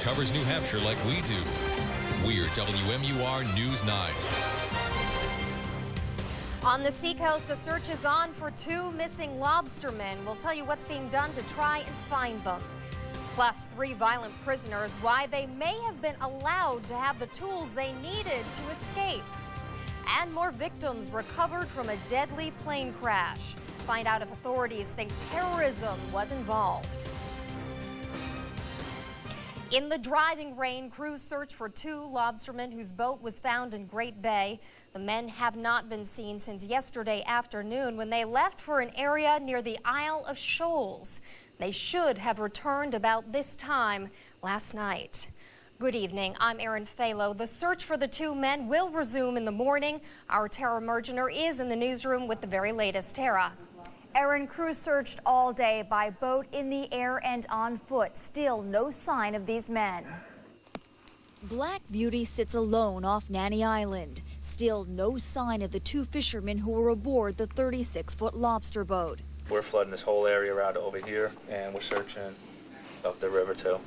covers New Hampshire like we do. We're WMUR News 9. On the seacoast, a search is on for 2 missing lobstermen. We'll tell you what's being done to try and find them. Plus, 3 violent prisoners, why they may have been allowed to have the tools they needed to escape. And more victims recovered from a deadly plane crash. Find out if authorities think terrorism was involved. In the driving rain, crews search for 2 lobstermen whose boat was found in Great Bay. The men have not been seen since yesterday afternoon when they left for an area near the Isle of Shoals. They should have returned about this time last night. Good evening, I'm Erin Falo. The search for the 2 men will resume in the morning. Our Tara Mergener is in the newsroom with the very latest. Tara. Erin, crews searched all day by boat, in the air, and on foot. Still no sign of these men. Black Beauty sits alone off Nanny Island. Still no sign of the 2 fishermen who were aboard the 36-foot lobster boat. We're flooding this whole area around over here, and we're searching up the river too,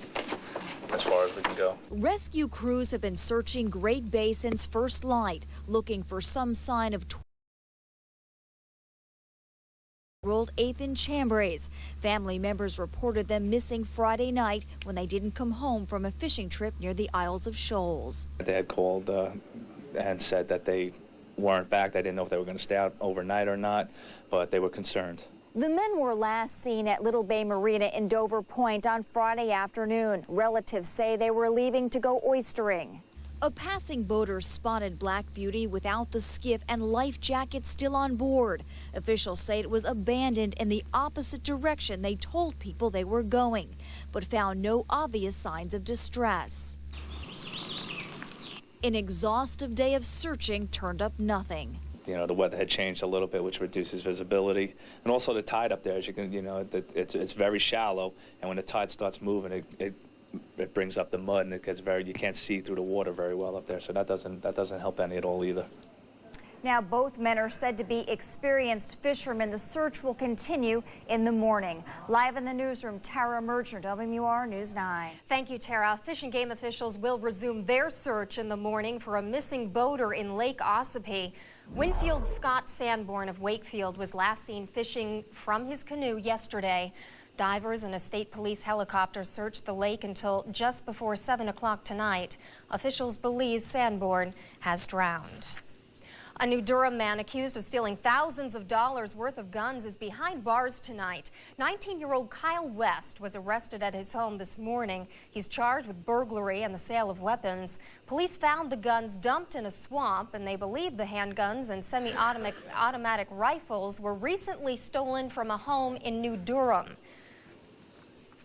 as far as we can go. Rescue crews have been searching Great Bay since first light, looking for some sign of 12-year-old Ethan Chambers. Family members reported them missing Friday night when they didn't come home from a fishing trip near the Isles of Shoals. They had called and said that they weren't back. They didn't know if they were going to stay out overnight or not, but they were concerned. The men were last seen at Little Bay Marina in Dover Point on Friday afternoon. Relatives say they were leaving to go oystering. A passing boater spotted Black Beauty without the skiff and life jacket still on board. Officials say it was abandoned in the opposite direction they told people they were going, but found no obvious signs of distress. An exhaustive day of searching turned up nothing. You know, the weather had changed a little bit, which reduces visibility. And also the tide up there, as you can, you know, it's very shallow. And when the tide starts moving, it brings up the mud, and it gets you can't see through the water very well up there. So that doesn't help any at all either. Now, both men are said to be experienced fishermen. The search will continue in the morning. Live in the newsroom, Tara Mergener, WMUR News 9. Thank you, Tara. Fish and Game officials will resume their search in the morning for a missing boater in Lake Ossipee. Winfield Scott Sanborn of Wakefield was last seen fishing from his canoe yesterday. Divers and a state police helicopter searched the lake until just before 7 o'clock tonight. Officials believe Sanborn has drowned. A New Durham man accused of stealing thousands of dollars worth of guns is behind bars tonight. 19-year-old Kyle West was arrested at his home this morning. He's charged with burglary and the sale of weapons. Police found the guns dumped in a swamp, and they believe the handguns and semi-automatic rifles were recently stolen from a home in New Durham.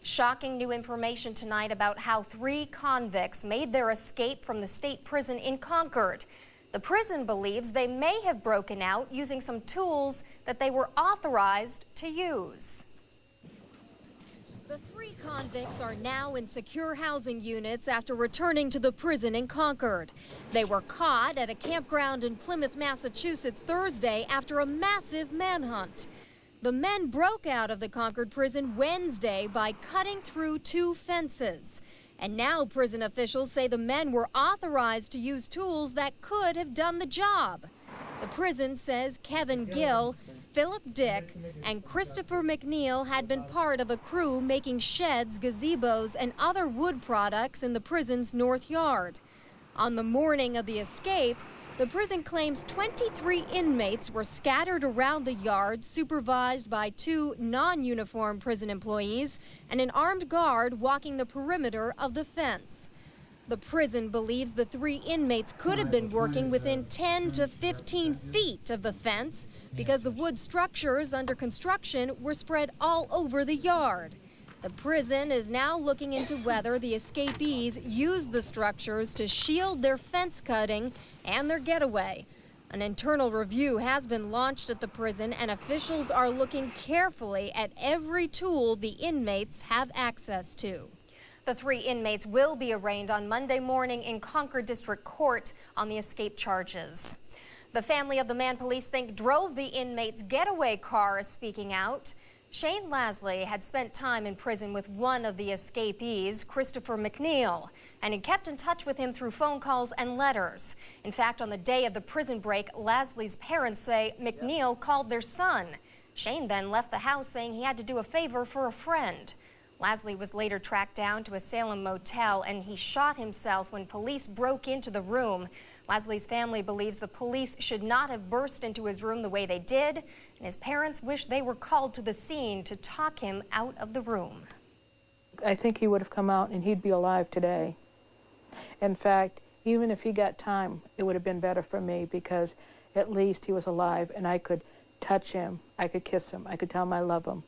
Shocking new information tonight about how 3 convicts made their escape from the state prison in Concord. The prison believes they may have broken out using some tools that they were authorized to use. The 3 convicts are now in secure housing units after returning to the prison in Concord. They were caught at a campground in Plymouth, Massachusetts Thursday after a massive manhunt. The men broke out of the Concord prison Wednesday by cutting through 2 fences. And now prison officials say the men were authorized to use tools that could have done the job. The prison says Kevin Gill, Philip Dick, and Christopher McNeil had been part of a crew making sheds, gazebos, and other wood products in the prison's north yard. On the morning of the escape, the prison claims 23 inmates were scattered around the yard, supervised by 2 non-uniform prison employees and an armed guard walking the perimeter of the fence. The prison believes the 3 inmates could have been working within 10 to 15 feet of the fence because the wood structures under construction were spread all over the yard. The prison is now looking into whether the escapees used the structures to shield their fence cutting and their getaway. An internal review has been launched at the prison, and officials are looking carefully at every tool the inmates have access to. The 3 inmates will be arraigned on Monday morning in Concord District Court on the escape charges. The family of the man police think drove the inmate's getaway car is speaking out. Shane Lasley had spent time in prison with one of the escapees, Christopher McNeil, and he kept in touch with him through phone calls and letters. In fact, on the day of the prison break, Lasley's parents say McNeil called their son. Shane then left the house saying he had to do a favor for a friend. Lasley was later tracked down to a Salem motel, and he shot himself when police broke into the room. Lasley's family believes the police should not have burst into his room the way they did, and his parents wish they were called to the scene to talk him out of the room. I think he would have come out and he'd be alive today. In fact, even if he got time, it would have been better for me, because at least he was alive and I could touch him, I could kiss him, I could tell him I love him.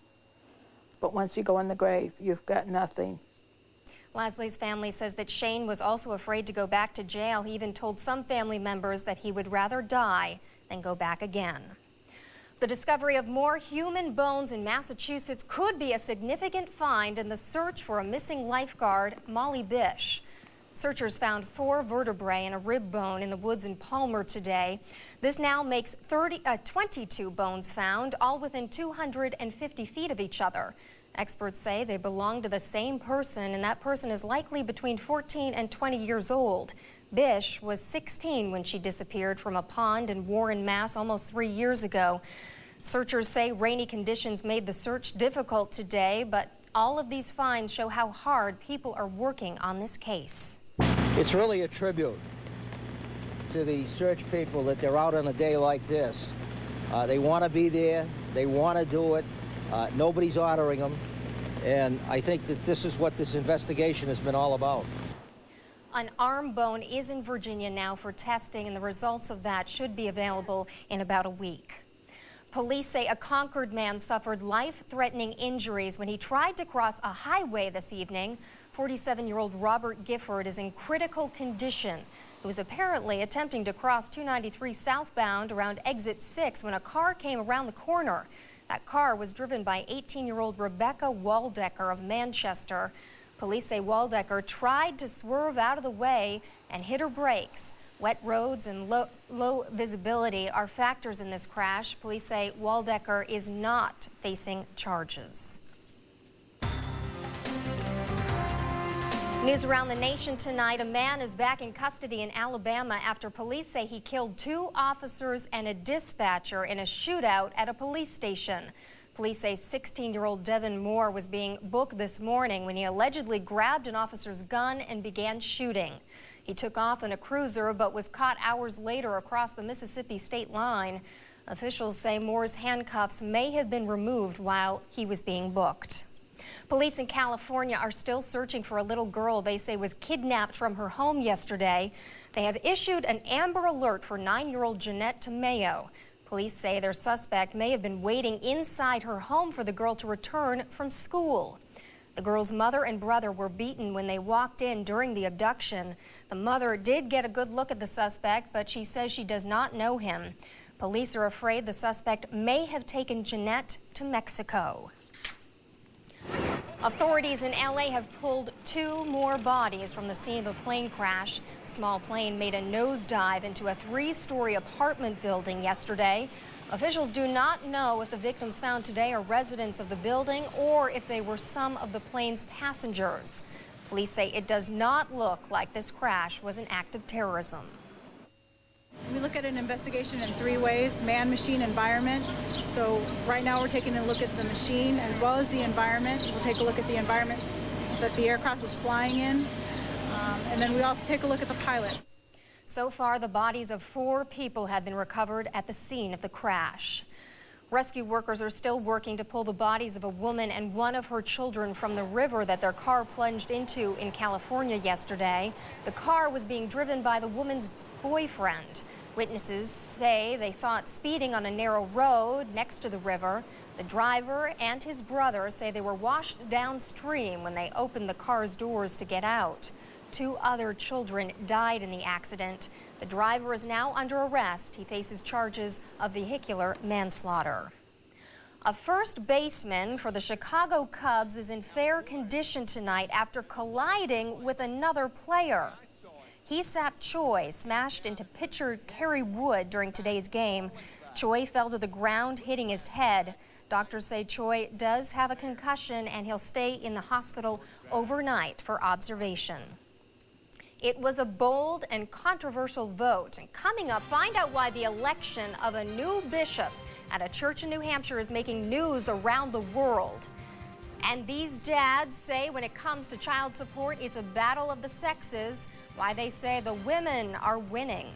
But once you go in the grave, you've got nothing. Lasley's family says that Shane was also afraid to go back to jail. He even told some family members that he would rather die than go back again. The discovery of more human bones in Massachusetts could be a significant find in the search for a missing lifeguard, Molly Bish. Searchers found 4 vertebrae and a rib bone in the woods in Palmer today. This now makes 22 bones found, all within 250 feet of each other. Experts say they belong to the same person, and that person is likely between 14 and 20 years old. Bish was 16 when she disappeared from a pond in Warren, Mass. almost 3 years ago. Searchers say rainy conditions made the search difficult today, but all of these finds show how hard people are working on this case. It's really a tribute to the search people that they're out on a day like this. They want to be there, they want to do it, nobody's ordering them, and I think that this is what this investigation has been all about. An arm bone is in Virginia now for testing, and the results of that should be available in about a week. Police say a Concord man suffered life-threatening injuries when he tried to cross a highway this evening. 47-year-old Robert Gifford is in critical condition. He was apparently attempting to cross 293 southbound around exit 6 when a car came around the corner. That car was driven by 18-year-old Rebecca Waldecker of Manchester. Police say Waldecker tried to swerve out of the way and hit her brakes. Wet roads and low visibility are factors in this crash. Police say Waldecker is not facing charges. News around the nation tonight. A man is back in custody in Alabama after police say he killed 2 officers and a dispatcher in a shootout at a police station. Police say 16-year-old Wmur was being booked this morning when he allegedly grabbed an officer's gun and began shooting. He took off in a cruiser but was caught hours later across the Mississippi state line. Officials say Moore's handcuffs may have been removed while he was being booked. Police in California are still searching for a little girl they say was kidnapped from her home yesterday. They have issued an Amber Alert for 9-year-old Jeanette Tamayo. Police say their suspect may have been waiting inside her home for the girl to return from school. The girl's mother and brother were beaten when they walked in during the abduction. The mother did get a good look at the suspect, but she says she does not know him. Police are afraid the suspect may have taken Jeanette to Mexico. Authorities in LA have pulled 2 more bodies from the scene of a plane crash. A small plane made a nosedive into a 3-story apartment building yesterday. Officials do not know if the victims found today are residents of the building or if they were some of the plane's passengers. Police say it does not look like this crash was an act of terrorism. We look at an investigation in 3 ways: man, machine, environment. So right now we're taking a look at the machine as well as the environment. We'll take a look at the environment that the aircraft was flying in. And then we also take a look at the pilot. So far, the bodies of 4 people have been recovered at the scene of the crash. Rescue workers are still working to pull the bodies of a woman and one of her children from the river that their car plunged into in California yesterday. The car was being driven by the woman's boyfriend. Witnesses say they saw it speeding on a narrow road next to the river. The driver and his brother say they were washed downstream when they opened the car's doors to get out. 2 other children died in the accident. The driver is now under arrest. He faces charges of vehicular manslaughter. A first baseman for the Chicago Cubs is in fair condition tonight after colliding with another player. Hee-Sap Choi smashed into pitcher Kerry Wood during today's game. Choi fell to the ground, hitting his head. Doctors say Choi does have a concussion and he'll stay in the hospital overnight for observation. It was a bold and controversial vote. And coming up, find out why the election of a new bishop at a church in New Hampshire is making news around the world. And these dads say when it comes to child support, it's a battle of the sexes, why they say the women are winning.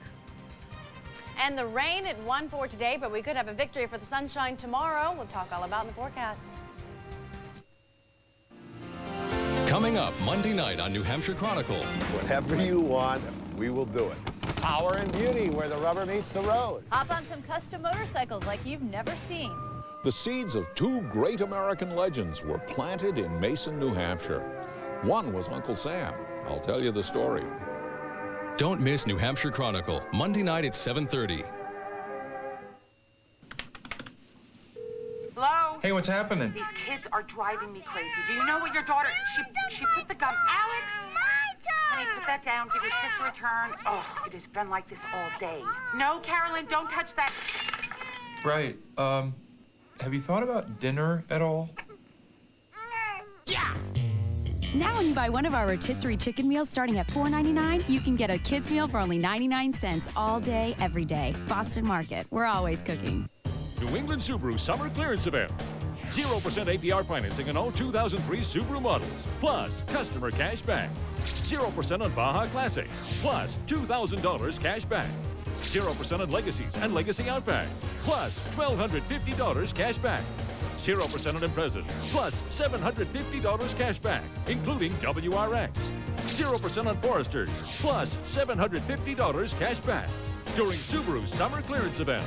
And the rain, it won for today, but we could have a victory for the sunshine tomorrow. We'll talk all about in the forecast. Coming up Monday night on New Hampshire Chronicle. Whatever you want, we will do it. Power and beauty, where the rubber meets the road. Hop on some custom motorcycles like you've never seen. The seeds of two great American legends were planted in Mason, New Hampshire. One was Uncle Sam. I'll tell you the story. Don't miss New Hampshire Chronicle, Monday night at 7:30. Hello? Hey, what's happening? These kids are driving me crazy. Do you know what your daughter... She put the gum... Alex! Honey, put that down. Give your sister a turn. Oh, it has been like this all day. No, Carolyn, don't touch that. Right. Have you thought about dinner at all? Yeah! Now when you buy one of our rotisserie chicken meals starting at $4.99, you can get a kids meal for only 99 cents all day, every day. Boston Market. We're always cooking. New England Subaru Summer Clearance Event. 0% APR financing on all 2003 Subaru models, plus customer cash back. 0% on Baja Classic, plus $2,000 cash back. 0% on Legacies and Legacy Outbacks, plus $1,250 cash back. 0% on Imprezas, plus $750 cash back, including WRX. 0% on Foresters, plus $750 cash back during Subaru's Summer Clearance Event.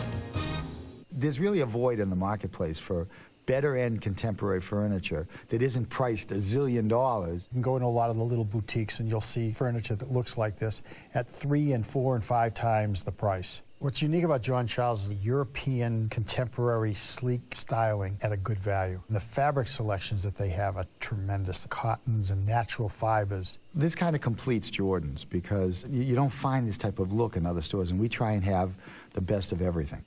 There's really a void in the marketplace for better-end contemporary furniture that isn't priced $1 zillion. You can go into a lot of the little boutiques and you'll see furniture that looks like this at 3 and 4 and 5 times the price. What's unique about John Charles is the European contemporary sleek styling at a good value. And the fabric selections that they have are tremendous, the cottons and natural fibers. This kind of completes Jordan's because you don't find this type of look in other stores, and we try and have the best of everything.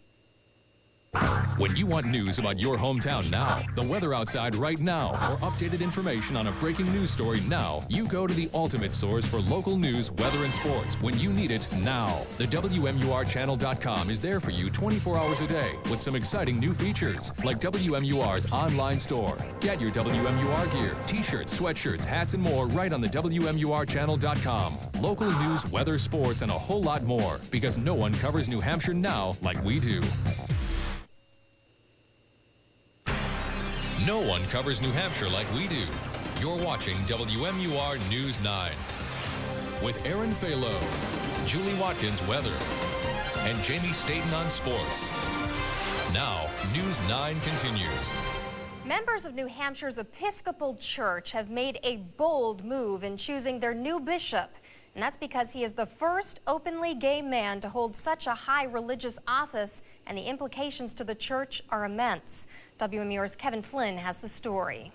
When you want news about your hometown now, the weather outside right now, or updated information on a breaking news story now, you go to the ultimate source for local news, weather, and sports when you need it now. The WMURchannel.com is there for you 24 hours a day with some exciting new features, like WMUR's online store. Get your WMUR gear, t-shirts, sweatshirts, hats, and more right on the WMURchannel.com. Local news, weather, sports, and a whole lot more, because no one covers New Hampshire now like we do. No one covers New Hampshire like we do. You're watching WMUR News 9. With Aaron Falo, Julie Watkins weather, and Jamie Staten on sports. Now, News 9 continues. Members of New Hampshire's Episcopal Church have made a bold move in choosing their new bishop. And that's because he is the first openly gay man to hold such a high religious office, and the implications to the church are immense. WMUR's Kevin Flynn has the story.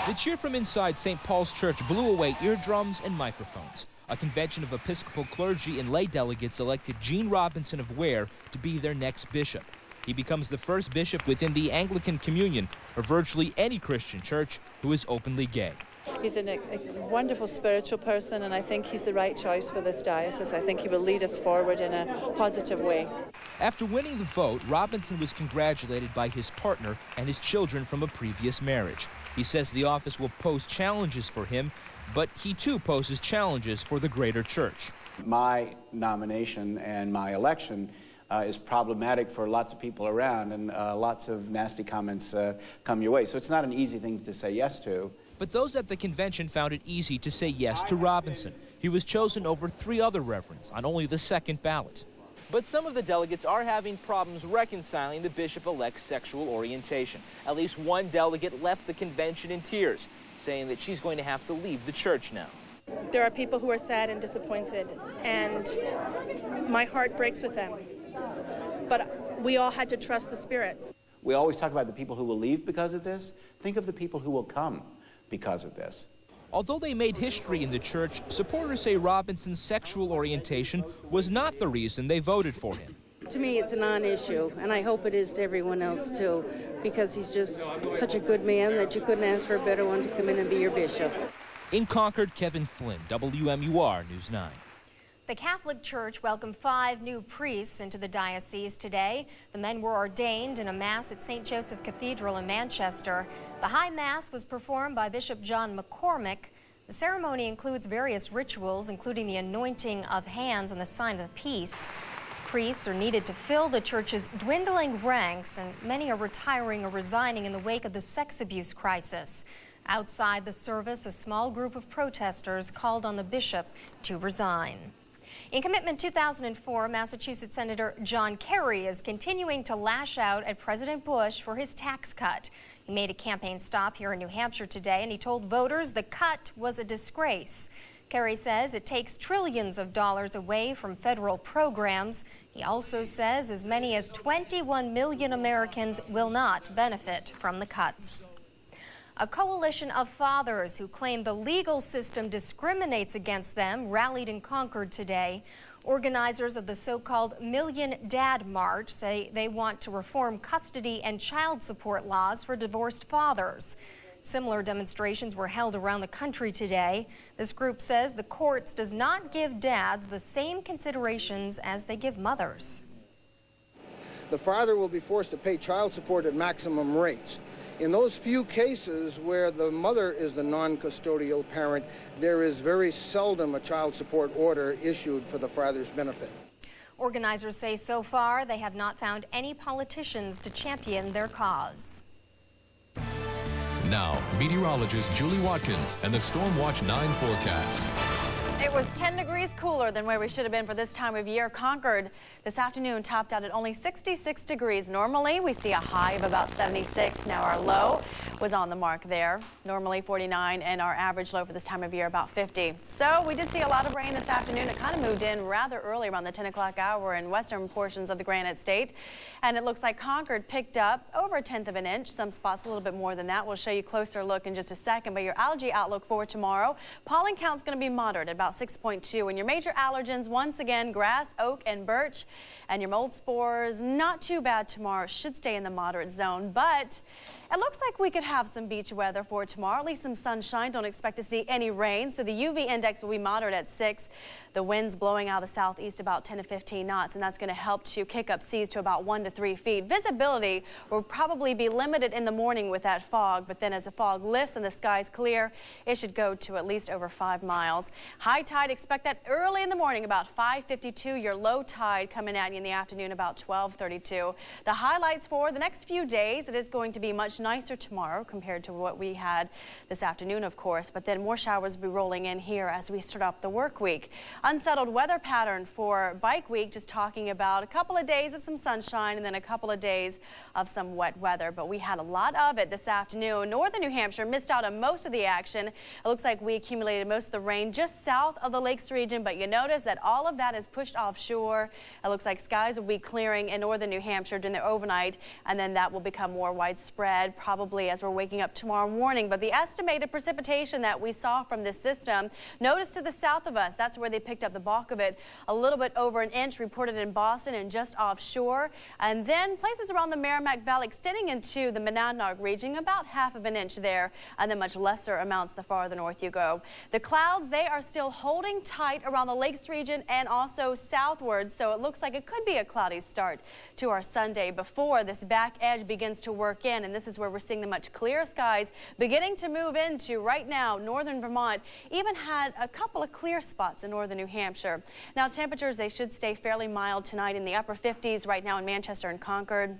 The cheer from inside St. Paul's Church blew away eardrums and microphones. A convention of Episcopal clergy and lay delegates elected Gene Robinson of Ware to be their next bishop. He becomes the first bishop within the Anglican Communion, or virtually any Christian church, who is openly gay. He's a wonderful spiritual person, and I think he's the right choice for this diocese. I think he will lead us forward in a positive way. After winning the vote, Robinson was congratulated by his partner and his children from a previous marriage. He says the office will pose challenges for him, but he too poses challenges for the greater church. My nomination and my election is problematic for lots of people around, and lots of nasty comments come your way. So it's not an easy thing to say yes to. But those at the convention found it easy to say yes to Robinson. He was chosen over 3 other reverends on only the second ballot. But some of the delegates are having problems reconciling the bishop-elect's sexual orientation. At least one delegate left the convention in tears, saying that she's going to have to leave the church now. There are people who are sad and disappointed, and my heart breaks with them. But we all had to trust the Spirit. We always talk about the people who will leave because of this. Think of the people who will come because of this. Although they made history in the church, supporters say Robinson's sexual orientation was not the reason they voted for him. To me, it's a non-issue, and I hope it is to everyone else too, because he's just such a good man that you couldn't ask for a better one to come in and be your bishop. In Concord, Kevin Flynn, WMUR News 9. The Catholic Church welcomed 5 new priests into the diocese today. The men were ordained in a Mass at St. Joseph Cathedral in Manchester. The High Mass was performed by Bishop John McCormick. The ceremony includes various rituals, including the anointing of hands and the sign of peace. Priests are needed to fill the church's dwindling ranks, and many are retiring or resigning in the wake of the sex abuse crisis. Outside the service, a small group of protesters called on the bishop to resign. In Commitment 2004, Massachusetts Senator John Kerry is continuing to lash out at President Bush for his tax cut. He made a campaign stop here in New Hampshire today, and he told voters the cut was a disgrace. Kerry says it takes trillions of dollars away from federal programs. He also says as many as 21 million Americans will not benefit from the cuts. A coalition of fathers who claim the legal system discriminates against them rallied in Concord today. Organizers of the so-called Million Dad March say they want to reform custody and child support laws for divorced fathers. Similar demonstrations were held around the country today. This group says the courts does not give dads the same considerations as they give mothers. The father will be forced to pay child support at maximum rates. In those few cases where the mother is the non-custodial parent, there is very seldom a child support order issued for the father's benefit. Organizers say so far they have not found any politicians to champion their cause. Now, meteorologist Julie Watkins and the Storm Watch 9 forecast. It was 10 degrees cooler than where we should have been for this time of year. Concord this afternoon topped out at only 66 degrees. Normally, we see a high of about 76. Now our low was on the mark there. Normally 49, and our average low for this time of year about 50. So we did see a lot of rain this afternoon. It kind of moved in rather early around the 10 o'clock hour in western portions of the Granite State. And it looks like Concord picked up over 1/10 of an inch. Some spots a little bit more than that. We'll show you a closer look in just a second. But your algae outlook for tomorrow, pollen count's going to be moderate at about 6.2. And your major allergens, once again, grass, oak, and birch. And your mold spores, not too bad tomorrow. Should stay in the moderate zone. But it looks like we could have some beach weather for tomorrow, at least some sunshine. Don't expect to see any rain. So the UV index will be moderate at 6. The winds blowing out of the southeast about 10 to 15 knots, and that's going to help to kick up seas to about 1 to 3 feet. Visibility will probably be limited in the morning with that fog, but then as the fog lifts and the skies clear, it should go to at least over 5 miles. High tide, expect that early in the morning, about 5:52. Your low tide coming at you in the afternoon about 12:32. The highlights for the next few days, it is going to be much nicer tomorrow compared to what we had this afternoon, of course, but then more showers will be rolling in here as we start off the work week. Unsettled weather pattern for bike week, just talking about a couple of days of some sunshine and then a couple of days of some wet weather, but we had a lot of it this afternoon. Northern New Hampshire missed out on most of the action. It looks like we accumulated most of the rain just south of the lakes region, but you notice that all of that is pushed offshore. It looks like skies will be clearing in northern New Hampshire during the overnight, and then that will become more widespread probably as we're waking up tomorrow morning. But the estimated precipitation that we saw from this system, notice to the south of us, that's where they picked up the bulk of it. A little bit over an inch reported in Boston and just offshore, and then places around the Merrimack Valley extending into the Monadnock region, about half of an inch there, and then much lesser amounts the farther north you go. The clouds, they are still holding tight around the lakes region and also southward, so it looks like it could be a cloudy start to our Sunday before this back edge begins to work in, and this is where we're seeing the much clearer skies beginning to move into right now. Northern Vermont even had a couple of clear spots in northern New Hampshire. Now temperatures, they should stay fairly mild tonight in the upper 50s right now in Manchester and Concord,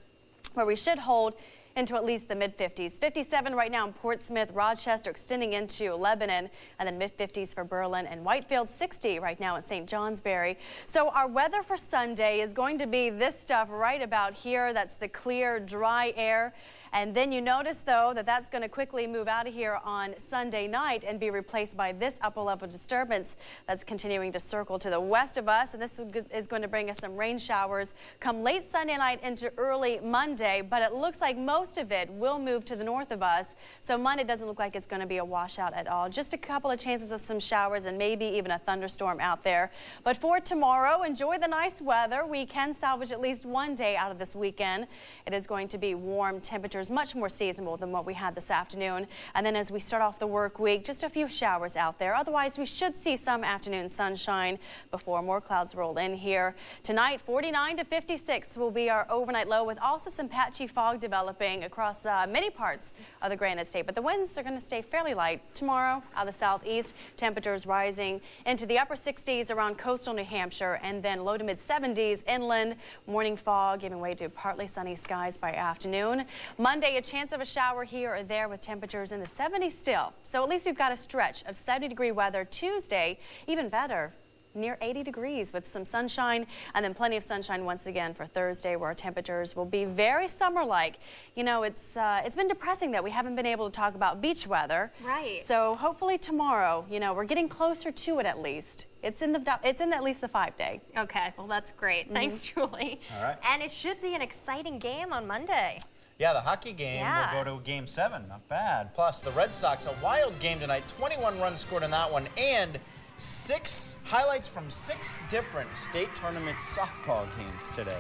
where we should hold into at least the mid-50s. 57 right now in Portsmouth, Rochester, extending into Lebanon, and then mid-50s for Berlin and Whitefield. 60 right now in St. Johnsbury. So our weather for Sunday is going to be this stuff right about here. That's the clear, dry air. And then you notice, though, that that's going to quickly move out of here on Sunday night and be replaced by this upper level disturbance that's continuing to circle to the west of us. And this is going to bring us some rain showers come late Sunday night into early Monday. But it looks like most of it will move to the north of us. So Monday doesn't look like it's going to be a washout at all. Just a couple of chances of some showers and maybe even a thunderstorm out there. But for tomorrow, enjoy the nice weather. We can salvage at least one day out of this weekend. It is going to be warm temperatures, much more seasonable than what we had this afternoon. And then as we start off the work week, just a few showers out there. Otherwise, we should see some afternoon sunshine before more clouds roll in here. Tonight, 49 to 56 will be our overnight low, with also some patchy fog developing across many parts of the Granite State. But the winds are going to stay fairly light tomorrow out of the southeast. Temperatures rising into the upper 60s around coastal New Hampshire, and then low to mid 70s inland. Morning fog giving way to partly sunny skies by afternoon. Monday, a chance of a shower here or there with temperatures in the 70s still. So at least we've got a stretch of 70-degree weather. Tuesday, even better, near 80 degrees with some sunshine, and then plenty of sunshine once again for Thursday, where our temperatures will be very summer-like. You know, it's been depressing that we haven't been able to talk about beach weather. Right. So hopefully tomorrow, you know, we're getting closer to it at least. It's in at least the 5-day. Okay, well that's great. Thanks, Julie. All right. And it should be an exciting game on Monday. Yeah, the hockey game will go to Game 7. Not bad. Plus, the Red Sox, a wild game tonight. 21 runs scored in that one, and 6 highlights from 6 different state tournament softball games today.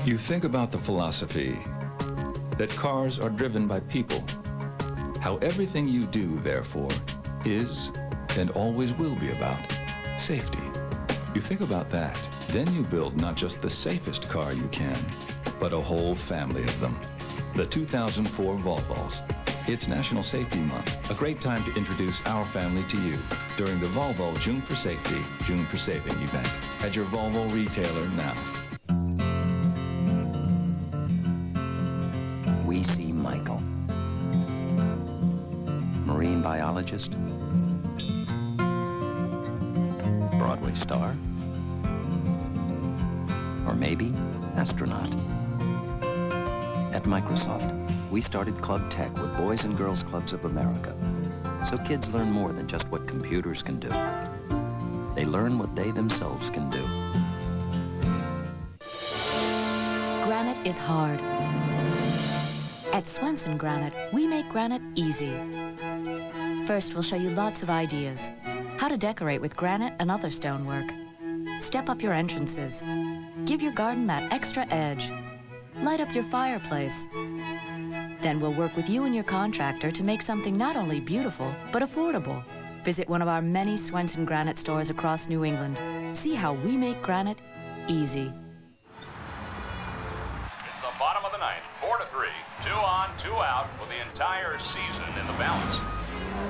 You think about the philosophy that cars are driven by people. How everything you do, therefore, is and always will be about safety. You think about that, then you build not just the safest car you can, but a whole family of them. The 2004 Volvos. It's National Safety Month, a great time to introduce our family to you during the Volvo June for Safety, June for Saving event at your Volvo retailer now. We see Michael, marine biologist, Broadway star, or maybe astronaut. At Microsoft, we started Club Tech with Boys and Girls Clubs of America, so kids learn more than just what computers can do. They learn what they themselves can do. Granite is hard. At Swenson Granite, we make granite easy. First, we'll show you lots of ideas. How to decorate with granite and other stonework. Step up your entrances. Give your garden that extra edge. Light up your fireplace. Then we'll work with you and your contractor to make something not only beautiful, but affordable. Visit one of our many Swenson Granite stores across New England. See how we make granite easy. It's the bottom of the ninth, 4-3. 2 on, 2 out with the entire season in the balance.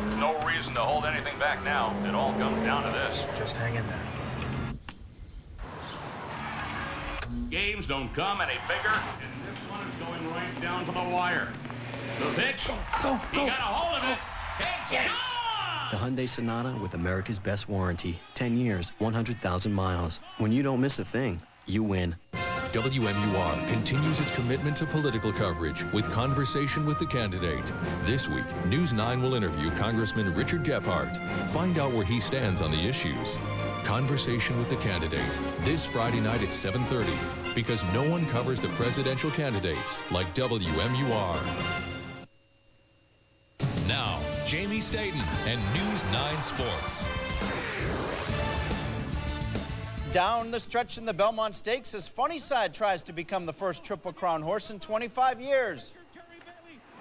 There's no reason to hold anything back now. It all comes down to this. Just hang in there. Games don't come any bigger, and this one is going right down to the wire. The pitch. Go. He got a hold of it. It's yes. The Hyundai Sonata with America's best warranty. 10 years, 100,000 miles. When you don't miss a thing, you win. WMUR continues its commitment to political coverage with Conversation with the Candidate. This week, News 9 will interview Congressman Richard Gephardt. Find out where he stands on the issues. Conversation with the Candidate, this Friday night at 7:30, because no one covers the presidential candidates like WMUR. Now, Jamie Staten and News 9 Sports. Down the stretch in the Belmont Stakes as Funnyside tries to become the first Triple Crown horse in 25 years.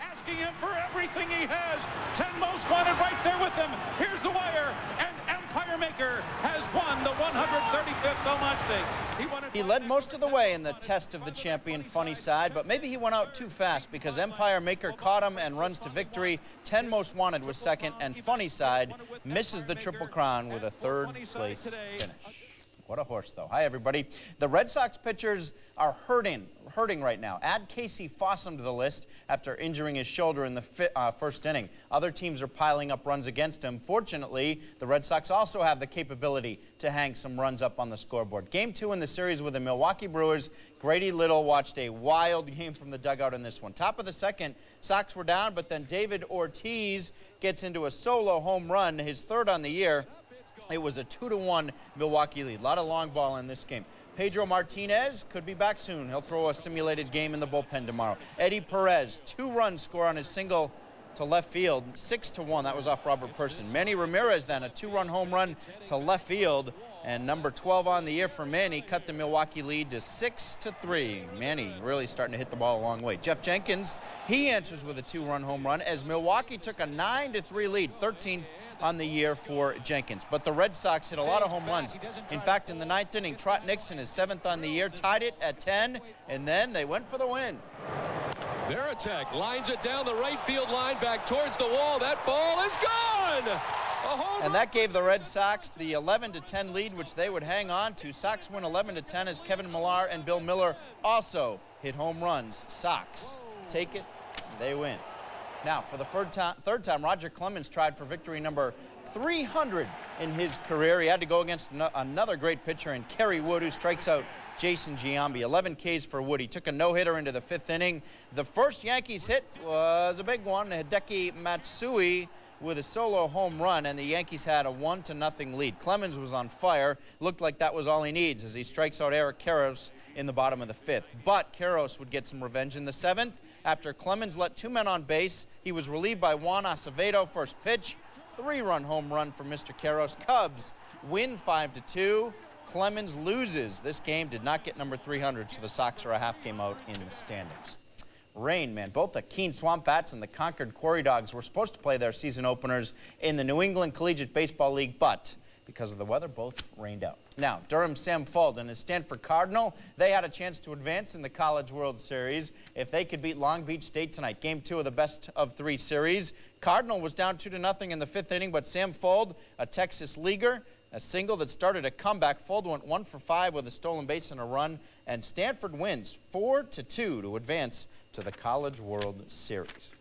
Asking him for everything he has. 10 most wanted right there with him. Here's the wire, and Empire Maker has won the 135th Belmont Stakes. He led most of the way in the test of the champion Funnyside, but maybe he went out too fast because Empire Maker caught him and runs to victory. 10 most wanted was second, and Funnyside misses the Triple Crown with a third place finish. What a horse, though. Hi, everybody. The Red Sox pitchers are hurting right now. Add Casey Fossum to the list after injuring his shoulder in the first inning. Other teams are piling up runs against him. Fortunately, the Red Sox also have the capability to hang some runs up on the scoreboard. Game 2 in the series with the Milwaukee Brewers. Grady Little watched a wild game from the dugout in this one. Top of the second, Sox were down, but then David Ortiz gets into a solo home run, his third on the year. It was a 2-1 Milwaukee lead. A lot of long ball in this game. Pedro Martinez could be back soon. He'll throw a simulated game in the bullpen tomorrow. Eddie Perez, 2 runs score on his single to left field, 6-1. That was off Robert Person. Manny Ramirez then, a 2-run home run to left field. And number 12 on the year for Manny cut the Milwaukee lead to 6-3. Manny really starting to hit the ball a long way. Jeff Jenkins, he answers with a 2-run home run as Milwaukee took a 9-3 lead, 13th on the year for Jenkins. But the Red Sox hit a lot of home runs. In fact, in the 9th inning, Trot Nixon is 7th on the year, tied it at 10, and then they went for the win. Their attack lines it down the right field line back towards the wall. That ball is gone! And that gave the Red Sox the 11-10 lead, which they would hang on to. Sox win 11-10 as Kevin Millar and Bill Miller also hit home runs. Sox take it, they win. Now, for the third time, Roger Clemens tried for victory number 300 in his career. He had to go against another great pitcher in Kerry Wood, who strikes out Jason Giambi. 11 Ks for Wood. He took a no-hitter into the 5th inning. The first Yankees hit was a big one. Hideki Matsui with a solo home run, and the Yankees had a 1-0 lead. Clemens was on fire. Looked like that was all he needs as he strikes out Eric Karros in the bottom of the 5th. But Karros would get some revenge in the 7th. After Clemens let 2 men on base, he was relieved by Juan Acevedo. First pitch, 3-run home run for Mr. Karros. Cubs win 5-2. Clemens loses. This game did not get number 300, so the Sox are a half game out in the standings. Rain, man. Both the Keene Swamp Bats and the Concord Quarry Dogs were supposed to play their season openers in the New England Collegiate Baseball League, but because of the weather, both rained out. Now, Durham Sam Fuld and his Stanford Cardinal, they had a chance to advance in the College World Series if they could beat Long Beach State tonight. Game 2 of the best-of-3 series. Cardinal was down 2-0 in the 5th inning, but Sam Fuld, a Texas leaguer, a single that started a comeback. Fuld went 1 for 5 with a stolen base and a run, and Stanford wins 4-2 to advance to the College World Series.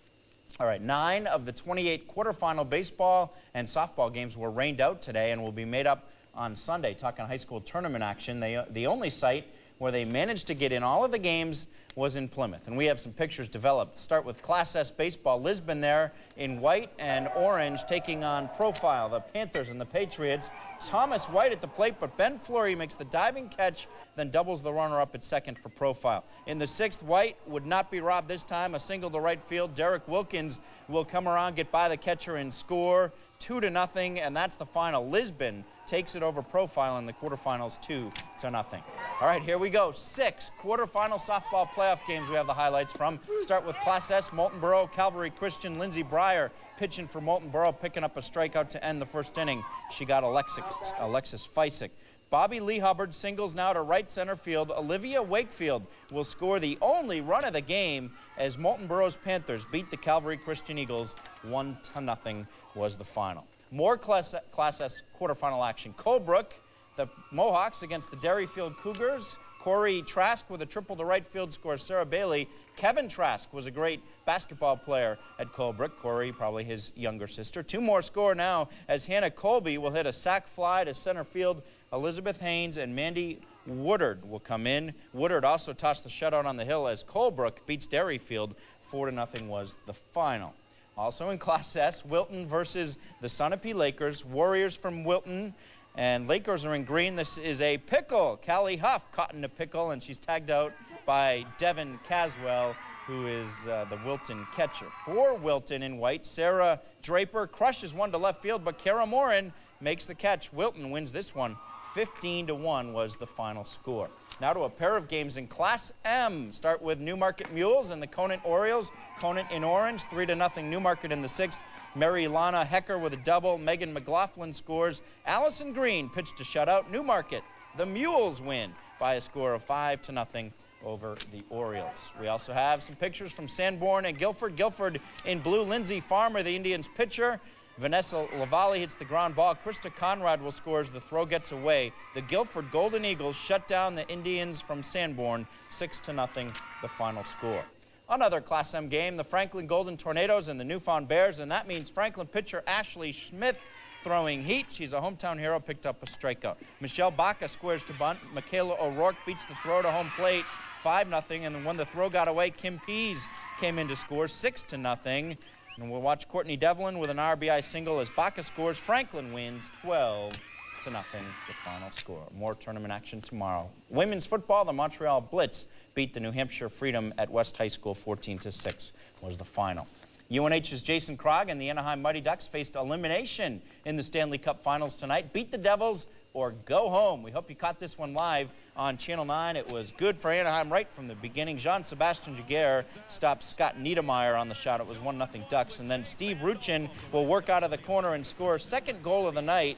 All right, 9 of the 28 quarterfinal baseball and softball games were rained out today and will be made up on Sunday. Talking high school tournament action, the only site where they managed to get in all of the games was in Plymouth. And we have some pictures developed. Start with Class S baseball. Lisbon there in white and orange taking on Profile, the Panthers and the Patriots. Thomas White at the plate, but Ben Fleury makes the diving catch, then doubles the runner-up at second for Profile. In the 6th, White would not be robbed this time. A single to right field. Derek Wilkins will come around, get by the catcher and score 2-0, and that's the final. Lisbon takes it over Profile in the quarterfinals 2-0. All right, here we go. 6 quarterfinal softball playoff games we have the highlights from. Start with Class S, Molten Borough, Calvary Christian, Lindsey Breyer pitching for Molten Borough, picking up a strikeout to end the first inning. She got Alexis Feisick. Bobby Lee Hubbard singles now to right center field. Olivia Wakefield will score the only run of the game as Molten Borough's Panthers beat the Calvary Christian Eagles. 1-0 was the final. More Class S quarterfinal action. Colebrook, the Mohawks against the Derryfield Cougars. Corey Trask with a triple to right field scores Sarah Bailey. Kevin Trask was a great basketball player at Colebrook. Corey, probably his younger sister. 2 more score now as Hannah Colby will hit a sac fly to center field. Elizabeth Haynes and Mandy Woodard will come in. Woodard also tossed the shutout on the hill as Colebrook beats Derryfield. 4-0 was the final. Also in Class S, Wilton versus the Sunapee Lakers. Warriors from Wilton and Lakers are in green. This is a pickle. Callie Huff caught in a pickle, and she's tagged out by Devin Caswell, who is the Wilton catcher. For Wilton in white, Sarah Draper crushes one to left field, but Kara Morin makes the catch. Wilton wins this one. 15-1 was the final score. Now to a pair of games in Class M. Start with Newmarket Mules and the Conant Orioles. Conant in orange, 3-0 Newmarket in the 6th. Mary Lana Hecker with a double. Megan McLaughlin scores. Allison Green pitched a shutout. Newmarket, the Mules win by a score of 5-0 over the Orioles. We also have some pictures from Sanborn and Guilford. Guilford in blue, Lindsay Farmer, the Indians pitcher. Vanessa Lavallee hits the ground ball. Krista Conrad will score as the throw gets away. The Guilford Golden Eagles shut down the Indians from Sanborn, 6-0, the final score. Another Class M game, the Franklin Golden Tornadoes and the Newfound Bears, and that means Franklin pitcher Ashley Smith throwing heat. She's a hometown hero, picked up a strikeout. Michelle Baca squares to bunt. Michaela O'Rourke beats the throw to home plate, 5-0, and then when the throw got away, Kim Pease came in to score, 6-0. And we'll watch Courtney Devlin with an RBI single as Baca scores. Franklin wins 12-0, the final score. More tournament action tomorrow. Women's football, the Montreal Blitz beat the New Hampshire Freedom at West High School, 14-6 was the final. UNH's Jason Krog and the Anaheim Mighty Ducks faced elimination in the Stanley Cup Finals tonight. Beat the Devils or go home. We hope you caught this one live on Channel 9. It was good for Anaheim right from the beginning. Jean-Sebastien Giguère stopped Scott Niedermeyer on the shot. It was 1-0 Ducks. And then Steve Ruchin will work out of the corner and score second goal of the night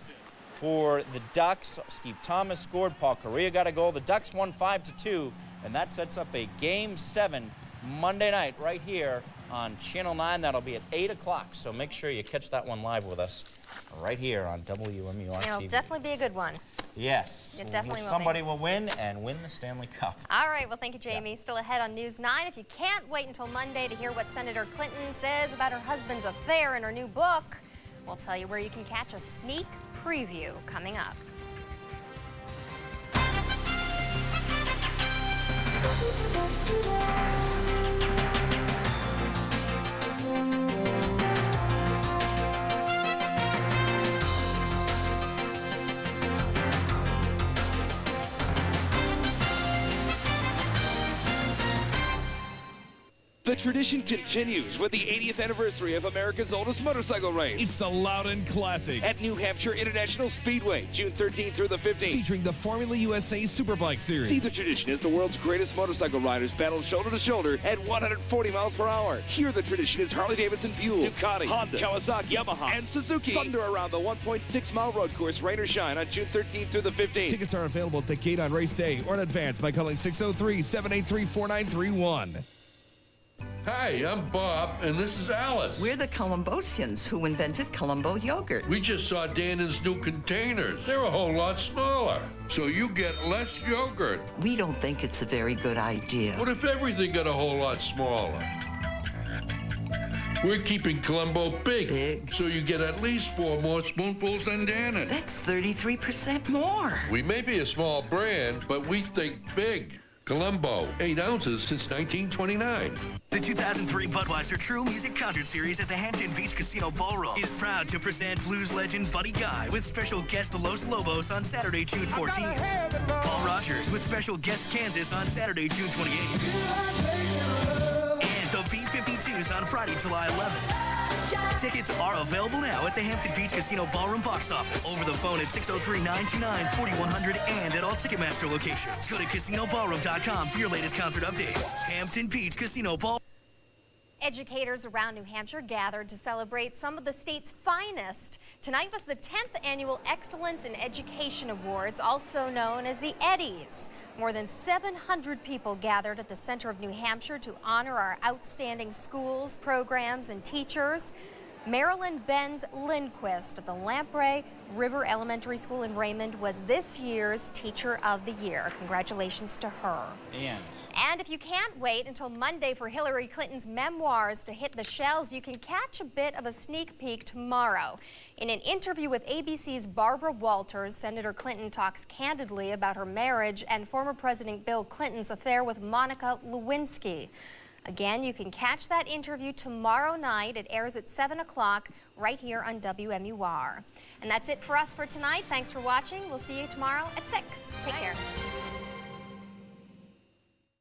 for the Ducks. Steve Thomas scored. Paul Correa got a goal. The Ducks won 5-2, and that sets up a Game 7 Monday night right here on Channel 9. That'll be at 8 o'clock, so make sure you catch that one live with us right here on Wmur TV. It'll definitely be a good one. Yes. It definitely will. Somebody will win and win the Stanley Cup. All right, well, thank you, Jamie. Yeah. Still ahead on News 9. If you can't wait until Monday to hear what Senator Clinton says about her husband's affair in her new book, we'll tell you where you can catch a sneak preview coming up. The tradition continues with the 80th anniversary of America's oldest motorcycle race. It's the Loudon Classic at New Hampshire International Speedway, June 13th through the 15th. Featuring the Formula USA Superbike Series. See the tradition as the world's greatest motorcycle riders battle shoulder to shoulder at 140 miles per hour. Hear the tradition as Harley-Davidson, Buell, Ducati, Honda, Kawasaki, Yamaha, and Suzuki thunder around the 1.6-mile road course, rain or shine, on June 13th through the 15th. Tickets are available at the gate on race day or in advance by calling 603-783-4931. Hi, I'm Bob, and this is Alice. We're the Columbosians who invented Columbo yogurt. We just saw Dannon's new containers. They're a whole lot smaller, so you get less yogurt. We don't think it's a very good idea. What if everything got a whole lot smaller? We're keeping Columbo big, so you get at least 4 more spoonfuls than Dannon. That's 33% more. We may be a small brand, but we think big. Columbo, 8 ounces since 1929. The 2003 Budweiser True Music Concert Series at the Hampton Beach Casino Ballroom is proud to present blues legend Buddy Guy with special guest Los Lobos on Saturday, June 14th. Paul Rogers with special guest Kansas on Saturday, June 28th. And the B-52s on Friday, July 11th. Tickets are available now at the Hampton Beach Casino Ballroom box office, over the phone at 603-929-4100, and at all Ticketmaster locations. Go to casinoballroom.com for your latest concert updates. Hampton Beach Casino Ballroom. Educators around New Hampshire gathered to celebrate some of the state's finest. Tonight was the 10th Annual Excellence in Education Awards, also known as the Eddies. More than 700 people gathered at the center of New Hampshire to honor our outstanding schools, programs, and teachers. Marilyn Benz Lindquist of the Lamprey River Elementary School in Raymond was this year's Teacher of the Year. Congratulations to her. And if you can't wait until Monday for Hillary Clinton's memoirs to hit the shelves, you can catch a bit of a sneak peek tomorrow. In an interview with ABC's Barbara Walters, Senator Clinton talks candidly about her marriage and former President Bill Clinton's affair with Monica Lewinsky. Again, you can catch that interview tomorrow night. It airs at 7 o'clock right here on WMUR. And that's it for us for tonight. Thanks for watching. We'll see you tomorrow at 6. Take care.